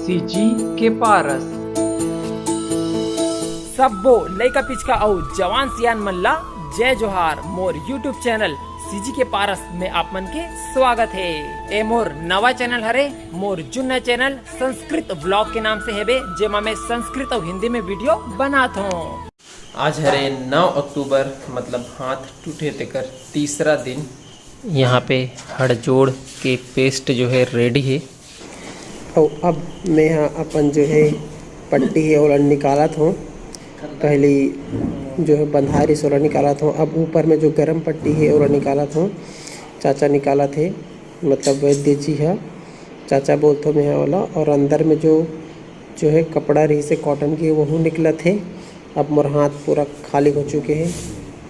CG के पारस सबो लइका पिचका और जवान सियान मन ला जय जोहार। मोर यूट्यूब चैनल सीजी के पारस में आप मन के स्वागत है। ए मोर नवा चैनल हरे, मोर जुन्ना चैनल संस्कृत ब्लॉग के नाम से हेबे, जेमा मैं संस्कृत और हिंदी में वीडियो बनाता हूँ। आज हरे 9 अक्टूबर मतलब हाथ टूटे तेकर तीसरा दिन। यहाँ पे हड़जोड़ के पेस्ट जो है रेडी है और अब मैं यहाँ अपन जो है पट्टी है और निकालत हूँ। पहली जो है बंधारी सोलह निकालत हूँ। अब ऊपर में जो गरम पट्टी है और निकालत हूँ। चाचा निकाला थे, मतलब वैद्य जी है, चाचा बोलते मैं यहाँ वाला। और अंदर में जो है कपड़ा रही से कॉटन की वह निकला थे। अब मोर हाथ पूरा खाली हो चुके हैं।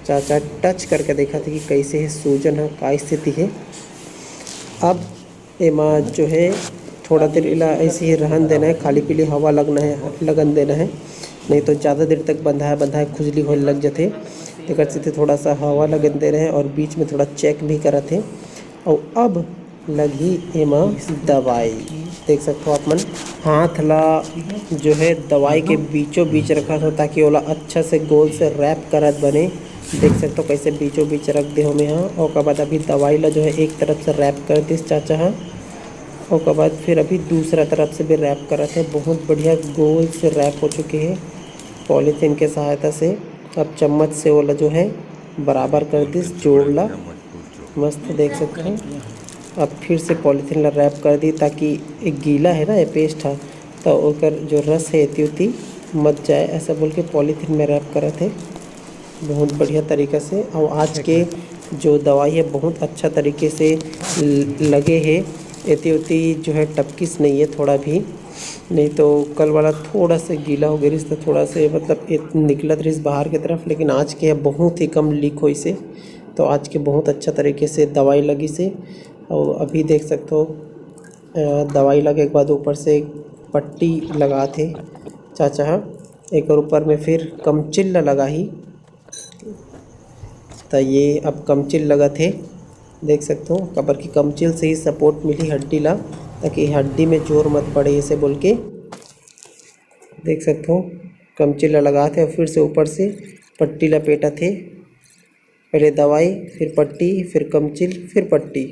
चाचा टच करके देखा था कि कैसे है सूजन है, का स्थिति है। अब एमा जो है थोड़ा देर इला ऐसे ही रहन देना है, खाली पीली हवा लगन देना है, नहीं तो ज़्यादा देर तक बंधा है खुजली होने लग जाते। तो से थोड़ा सा हवा लगन दे रहे हैं और बीच में थोड़ा चेक भी करत है। और अब लगी एमा दवाई, देख सकते हो आप मन। हाथ ला जो है दवाई के बीचों बीच रखा था ताकि ओला अच्छा से गोल से रैप करत बने। देख सकते हो कैसे बीचों बीच रख दे हमें यहाँ। और के बाद अभी दवाई ला जो है एक तरफ से रैप कर दिस चाचा हाँ, और के बाद फिर अभी दूसरा तरफ से भी रैप करा थे। बहुत बढ़िया गोल से रैप हो चुके हैं पॉलीथीन के सहायता से। अब चम्मच से वाला जो है बराबर कर दिस जोड़ ला, मस्त देख सकते हैं। अब फिर से पॉलीथीन ला रैप कर दी ताकि एक गीला है ना ये पेस्ट है, तो ओकर जो रस है इति मत जाए, ऐसा बोल के पॉलीथीन में रैप करा थे बहुत बढ़िया तरीक़े से। और आज के जो दवाई है बहुत अच्छा तरीके से लगे है, इति जो है टपकिस नहीं है थोड़ा भी, नहीं तो कल वाला थोड़ा सा गीला हो गया तो थोड़ा से मतलब निकलत रही बाहर की तरफ, लेकिन आज के बहुत ही कम लीक हो इसे। तो आज के बहुत अच्छा तरीके से दवाई लगी से। और अभी देख सकते हो दवाई लगे के बाद ऊपर से पट्टी लगा थे चाचा, एक और ऊपर में फिर कमचिल लगा ही, तो ये अब कमचिल लगा थे देख सकते हो। कबर की कमचिल से ही सपोर्ट मिली हड्डी ला, ताकि हड्डी में जोर मत पड़े ऐसे बोल के देख सकते हो। कमचिल लगा थे और फिर से ऊपर से पट्टी लपेटा थे। पहले दवाई, फिर पट्टी, फिर कमचिल, फिर पट्टी,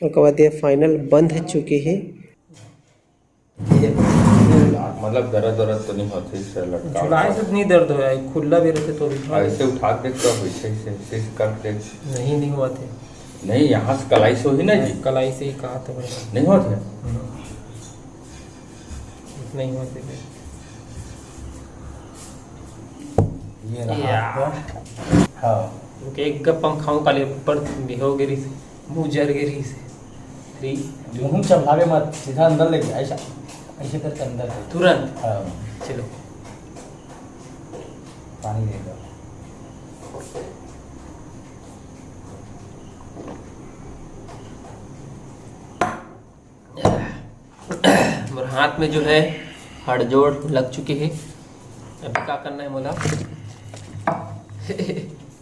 और के बाद ये फाइनल बंध चुके हैं। मतलब दर्द तो नहीं होती से लटका जुलाई से नहीं दर्द हो है, खुला भी रहते तो भी ऐसे उठा के तो वैसे करते नहीं हुआ थे। नहीं, यहाँ से कलाई से ही ना जी, कलाई से ही कहा था नहीं होते नहीं हुआ थे। ये रहा हाँ, एक गप पंखाओं काले ऊपर हो गिरी से, मुँह जर गिरी से। मुँह चमलावे मत, सीधा अंदर लेके ऐसा ऐसे करके अंदर तुरंत। हाँ चलो पानी देगा। मेरे हाथ में जो है हड़जोड़ लग चुके हैं। अभी क्या करना है मोला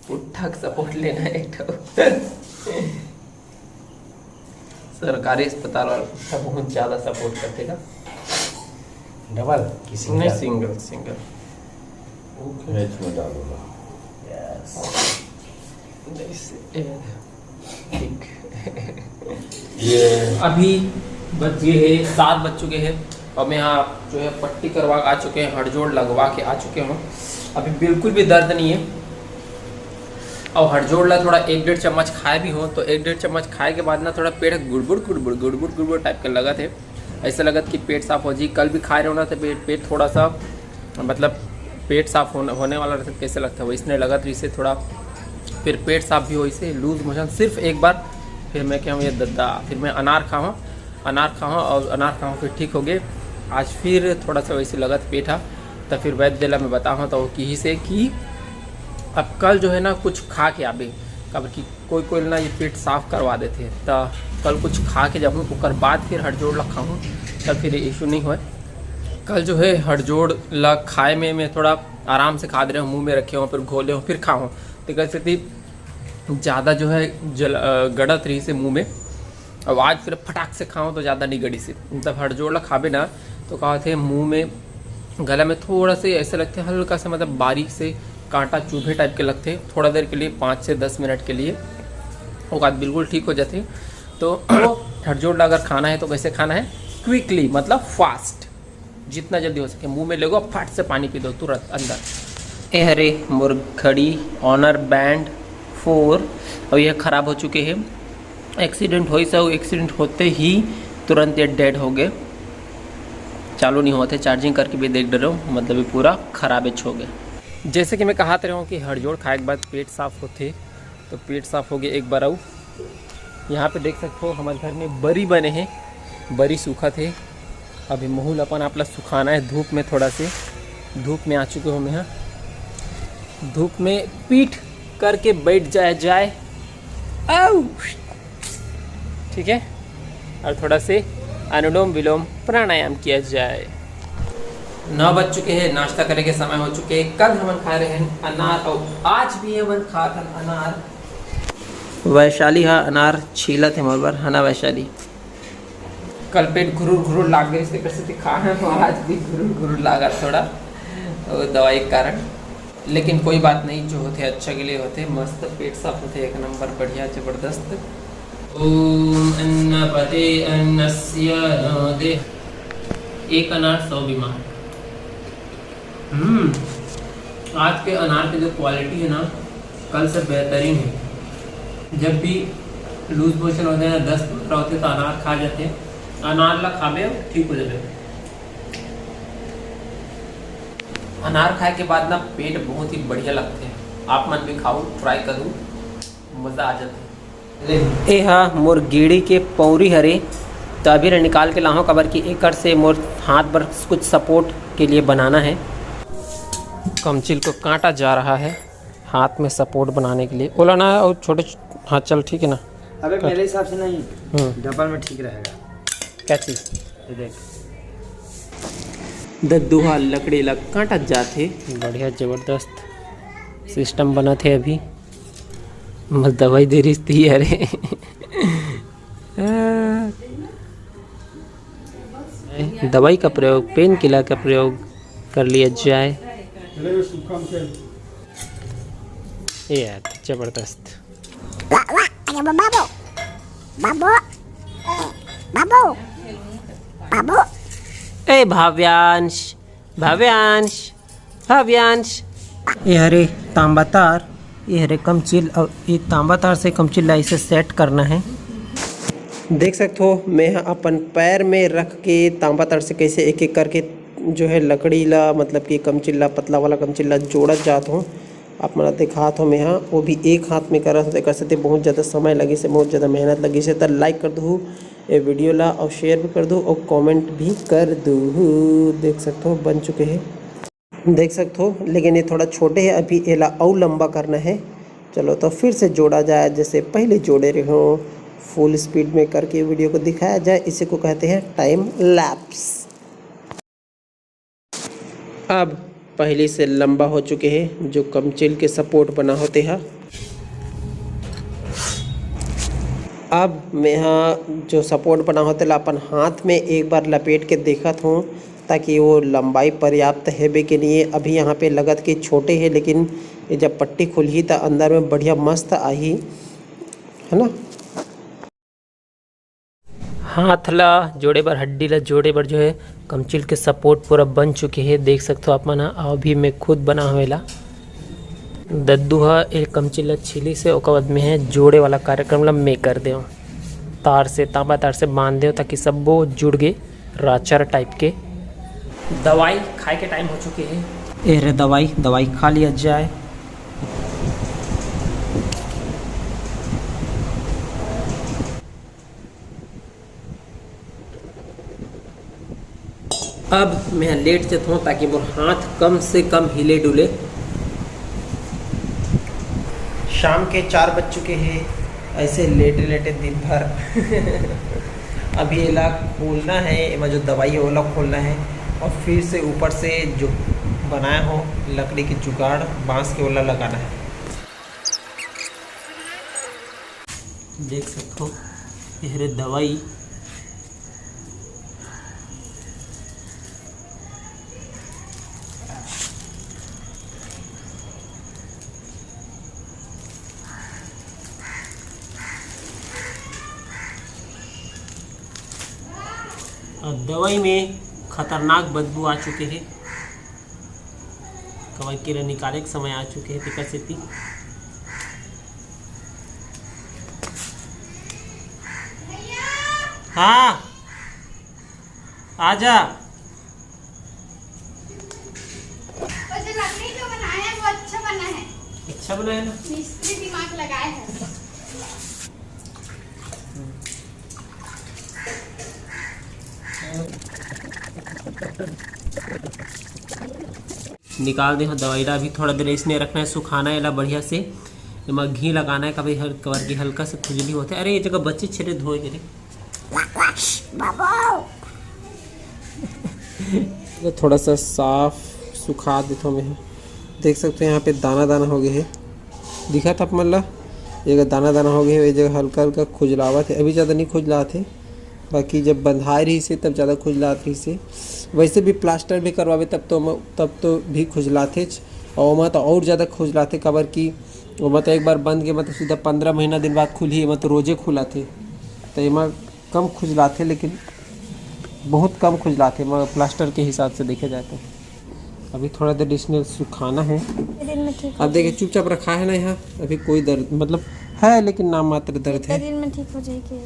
पुट्ठा का सपोर्ट लेना है एक सरकारी अस्पताल वाला पुट्ठा बहुत ज़्यादा सपोर्ट करते का। डबल की नहीं, सिंगल मैच में डालूंगा। ठीक। ये अभी बज गए हैं 7 बज चुके हैं और मैं यहाँ जो है पट्टी करवा आ चुके हैं, हड़जोड़ लगवा के आ चुके हूँ। अभी बिल्कुल भी दर्द नहीं है। और हड़जोड़ ला थोड़ा 1-1.5 चम्मच खाए भी हो, तो 1-1.5 चम्मच खाए के बाद ना थोड़ा पेट गुड़गुड़ टाइप का लगा थे। ऐसा लगा कि पेट साफ हो जी। कल भी खाए रहो ना तो पेट थोड़ा सा मतलब पेट साफ होने वाला रहता, कैसे लगता है वो, इसने लगा तो इसे थोड़ा फिर पेट साफ भी हो, इसे लूज मोशन सिर्फ एक बार। फिर मैं क्या हूँ ये दद्दा, फिर मैं अनार खाऊँ और अनार खाऊँ फिर ठीक हो गए। आज फिर थोड़ा सा वैसे लगा पेट है, तो फिर वैद्य दिला में बताऊँ तो कि से कि अब कल जो है ना कुछ खा के आबे, कब कि कोई ना ये पेट साफ करवा देते, तो कल कुछ खा के जाऊँ उसके बाद फिर हड़जोड़ ला खाऊँ, तब फिर इशू नहीं हो। कल जो है हड़जोड़ ला खाए में मैं थोड़ा आराम से खा दे रहा हूँ, मुँह में रखे हूँ, फिर घोले हूँ, फिर खाऊँ, तो कैसे थी ज़्यादा जो है गड़त रही से मुँह में। अब आज फिर फटाक से खाऊँ तो ज़्यादा नहीं गड़ी से, मतलब हड़जोड़ ला खाबे ना तो क्या होते हैं मुंह में गला में थोड़ा से ऐसे लगते हैं, हल्का सा मतलब बारीक से कांटा चुभे टाइप के लगते हैं। थोड़ा देर के लिए 5 से 10 मिनट के लिए वो बात बिल्कुल ठीक हो जाती है। तो हड़जोड़ अगर खाना है तो कैसे खाना है, क्विकली मतलब फास्ट, जितना जल्दी हो सके मुंह में ले लो, फट से पानी पी दो तुरंत अंदर। ए हरे मोर घड़ी ऑनर बैंड 4 और यह ख़राब हो चुके हैं। एक्सीडेंट हो सब, एक्सीडेंट होते ही तुरंत ये डेड हो गए, चालू नहीं होते। चार्जिंग करके भी देख रहे हो, मतलब ये पूरा खराबेज हो गए। जैसे कि मैं कहते रहा हूँ कि हड़जोड़ खाए के बाद पेट साफ़ होते, तो पेट साफ़ हो गए एक बार। आओ यहाँ पे देख सकते हो हमारे घर में बरी बने हैं, बरी सूखा थे। अभी महूल अपन आपला सुखाना है धूप में, थोड़ा से धूप में आ चुके हो। मैं यहाँ धूप में पीठ करके बैठ जाए आओ, ठीक है। और थोड़ा से अनुलोम विलोम प्राणायाम किया जाए। 9 बज चुके हैं, नाश्ता करने के समय हो चुके हैं। कल हम खा रहे हैं अनार और आज भी हम खा था अनार। वैशाली हाँ अनार छीला थे मरबर है ना वैशाली। कल पेट घुरूर लाग गई, इसलिए कैसे खाना तो आज भी घुरूर लागा थोड़ा दवाई के कारण। लेकिन कोई बात नहीं, जो होते अच्छा के लिए होते, मस्त पेट साफ होते, एक नंबर बढ़िया जबरदस्त। ओम अन्नपते अन्नस्य नोदे, एक अनार 100 बीमार। आज के अनार की जो क्वालिटी है ना, कल से बेहतरीन है। जब भी लूज मोशन होते हैं, 10-15 होते तो अनार खा जाते हैं। अनार ला खावे ठीक हो जाए। अनार खाए के बाद ना पेट बहुत ही बढ़िया लगते हैं। आप मन भी खाओ, ट्राई करूँ, मज़ा आ जाता है। ए हाँ मोर गिड़ी के पौरी हरे, तो अभी रे निकाल के लाहो कबर की एक से मोर हाथ पर कुछ सपोर्ट के लिए बनाना है। कमचिल को काटा जा रहा है हाथ में सपोर्ट बनाने के लिए। ओला ना और छोटे, हाँ चल ठीक है ना। अबे मेरे हिसाब से नहीं, डबल में ठीक रहेगा। क्या चीज़? ये देख, दद्दूहा लकड़ी लग काटा जाते, बढ़िया जबरदस्त सिस्टम बना थे। अभी बस दवाई दे रही थी अरे दवाई का प्रयोग, पेन किलर का प्रयोग कर लिया जाए। ये यार जबरदस्त। ए भाव्यांश भाव्यांश भाव्यांश, ये हरे तांबा तार, ये हरे कमचिल, और ये तांबा तार से कमचिल ला इसे सेट करना है। देख सकते हो मैं अपन पैर में रख के तांबा तार से कैसे एक एक करके जो है लकड़ी ला, मतलब कि कमचिल्ला, पतला वाला कमचिल्ला जोड़त जात हूँ। आप मला दिखात हो मैं यहाँ, वो भी एक हाथ में कर सकते। बहुत ज़्यादा समय लगी से, बहुत ज़्यादा मेहनत लगी से। तो लाइक कर दूँ ये वीडियो ला, और शेयर भी कर दूँ, और कमेंट भी कर दूँ। देख सकते हो बन चुके हैं, देख सकते हो। लेकिन ये थोड़ा छोटे हैं, अभी एला और लंबा करना है। चलो तो फिर से जोड़ा जाए, जैसे पहले जोड़े रहे हो, फुल स्पीड में करके वीडियो को दिखाया जाए। इसी को कहते हैं टाइम लैप्स। अब पहले से लंबा हो चुके हैं, जो कमचिल के सपोर्ट बना होते हैं। अब मैं यहाँ जो सपोर्ट बना होते ला अपन हाथ में एक बार लपेट के देखत हूँ, ताकि वो लंबाई पर्याप्त है बे के लिए। अभी यहाँ पे लगत कि छोटे हैं, लेकिन ये जब पट्टी खुली तो अंदर में बढ़िया मस्त आई है ना। हाथ ला जोड़े बर, हड्डी ला जोड़े बर जो है कमचिल के सपोर्ट पूरा बन चुके हैं। देख सकते हो आप मन। अभी मैं खुद बना हुएला दद्दूहा एक कमचिल ला छिली से ओकर बाद में है जोड़े वाला कार्यक्रम ला मैं कर दे तार से, तांबा तार से बांध दे, ताकि सबो जुड़ गए राचर टाइप के। दवाई खाए के टाइम हो चुके हैं। ए रे दवाई खा लिया जाए। अब मैं लेट जाता हूँ, ताकि मोर हाथ कम से कम हिले डुले। शाम के 4 बज चुके हैं, ऐसे लेटे लेटे दिन भर अभी एला खोलना है, एमा जो दवाई है ओला खोलना है, और फिर से ऊपर से जो बनाया हो लकड़ी के जुगाड़ बांस के ओला लगाना है। देख सकते हो ये दवाई और दवाई में खतरनाक बदबू आ चुके हैं। कवई कीड़ा निकाले के समय आ चुके हैं टिकर सेती। हाँ आजा। लकड़ी जो बनाया है वो अच्छा बना है। अच्छा बना है ना। मिस्त्री दिमाग लगाए हैं। निकाल दे दवाई ला भी थोड़ा देर इसने रखना है, सुखाना है ला बढ़िया से। इमा घी लगाना है कभी हर कवर की हल्का से खुजली होते। अरे ये जगह बच्चे छेड़े धोए रे तो थोड़ा सा साफ सुखा देता हूँ मैं। देख सकते हैं यहाँ पे दाना दाना हो गए है, दिखा था मतलब ये दाना दाना हो गए है। ये जगह हल्का हल्का खुजलावा थे, अभी ज़्यादा नहीं खुजला थे, बाकी जब बंधाए रही से तब ज़्यादा खुजलात रही से। वैसे भी प्लास्टर भी करवावे तब तो भी खुजलाते और वहाँ तो और ज़्यादा खुजलाते कबर की। वो मतलब एक बार बंद के मतलब सीधा 15 महीना दिन बाद खुली, मतलब रोजे खुला थे तो एमा कम खुजलाते, लेकिन बहुत कम खुजलाते मगर प्लास्टर के हिसाब से देखे जाए तो। अभी थोड़ा देर एडिशनल सुखाना है। अब देखिए चुपचाप रखा है ना यहाँ, अभी कोई दर्द मतलब है लेकिन नाम मात्र दर्द है। दिन में ठीक हो जाएगी।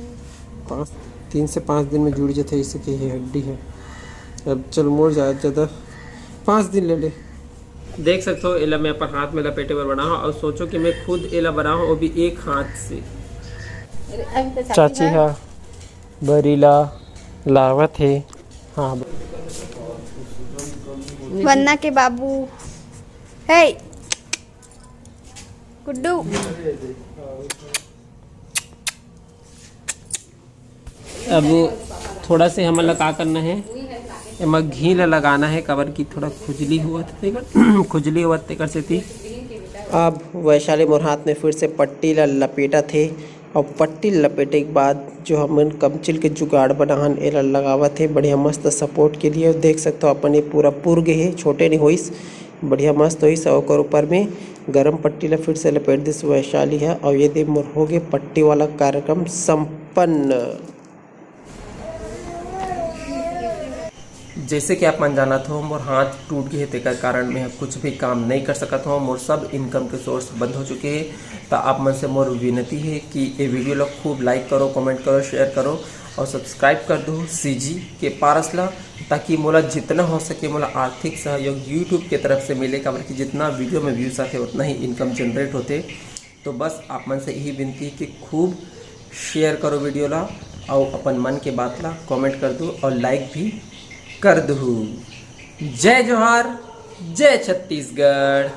3 से 5 दिन में जुड़ जाते इससे की हड्डी है। अब चल मोड़ ज़्यादा 5 दिन ले ले। देख सकते हो एला मैं अपन हाथ में लपेटे पर बना हूँ और सोचो कि मैं खुद एला बना हूँ वो भी एक हाथ से। चाची हाँ बरीला लावत है। हाँ वन्ना के बाबू हे गुड्डू। अब थोड़ा से हमें क्या करना है, एमा घी लगाना है कबर की थोड़ा खुजली हुआ था खुजली हुआ तेकर से थी। अब वैशाली मोर हाथ में फिर से पट्टी ला लपेटा थे और पट्टी लपेटे के बाद जो हमन कमचिल के जुगाड़ बनाहन एला लगावत थे बढ़िया मस्त सपोर्ट के लिए। देख सकते हो अपन ये पूरा पुर गए है, छोटे नहीं होइस, बढ़िया मस्त होइस। और ऊपर में गरम पट्टी ला फिर से लपेट दिस वैशाली है और ये दे मोर हो गए पट्टी वाला कार्यक्रम संपन्न। जैसे कि आप मन जाना था मोर हाथ टूट गए तेकर कारण मैं अब कुछ भी काम नहीं कर सकता हूँ। मोर सब इनकम के सोर्स बंद हो चुके हैं। तो आप मन से मोर विनती है कि ये वीडियो ला खूब लाइक करो, कमेंट करो, शेयर करो और सब्सक्राइब कर दो सीजी के पारस ला, ताकि मोला जितना हो सके मोला आर्थिक सहयोग यूट्यूब के तरफ से मिलेगा। बल्कि जितना वीडियो में व्यूज़ आते उतना ही इनकम जनरेट होते। तो बस आप मन से यही विनती है कि खूब शेयर करो वीडियो ला और अपन मन के बात ला कमेंट कर दो और लाइक भी कर दो। जय जोहार, जय छत्तीसगढ़।